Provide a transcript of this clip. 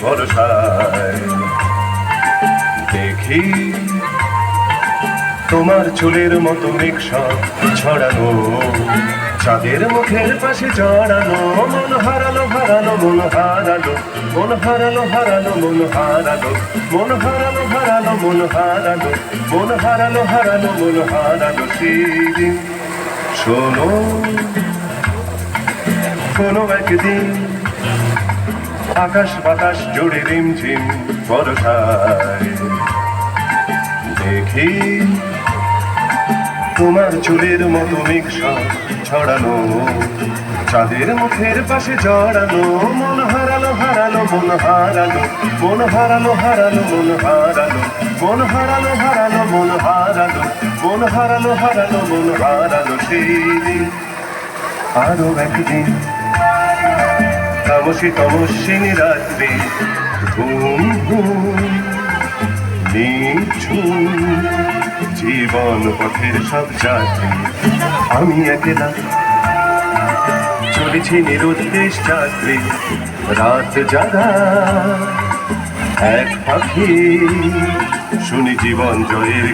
ভরসায়। দেখি তোমার চুলের মতো মেঘসব ছড়ানো, চাঁদের মুখের পাশে জড়ানো, মন হারালো হারালো মন হারালো, মন হারালো হারালো মন হারালো, মন হারালো হারালো মন হারালো, মন হারালো হারালো মন হারালো সেদিন। শোনো কোনো একদিন আকাশ বাতাস জুড়ে রিমঝিম বর্ষায়, দেখি তোমার চুলের মতো মেঘসব ছড়ানো, চাঁদের মুখের পাশে জড়ানো, মন হারালো হারালো মন হারালো, মন হারালো হারালো মন হারালো, মন হারালো হারালো মন হারালো, মন হারালো হারালো মন হারালো সেদিন। আরো একদিন তামসী তমস্বিনী রাত্রি, ঘুম ঘুম নিঝুম জীবন পথের সব যাত্রী, আমি একলা চলেছি নিরুদ্দেশ যাত্রী, রাত জাগা এক পাখি শুনি জীবন জয়ের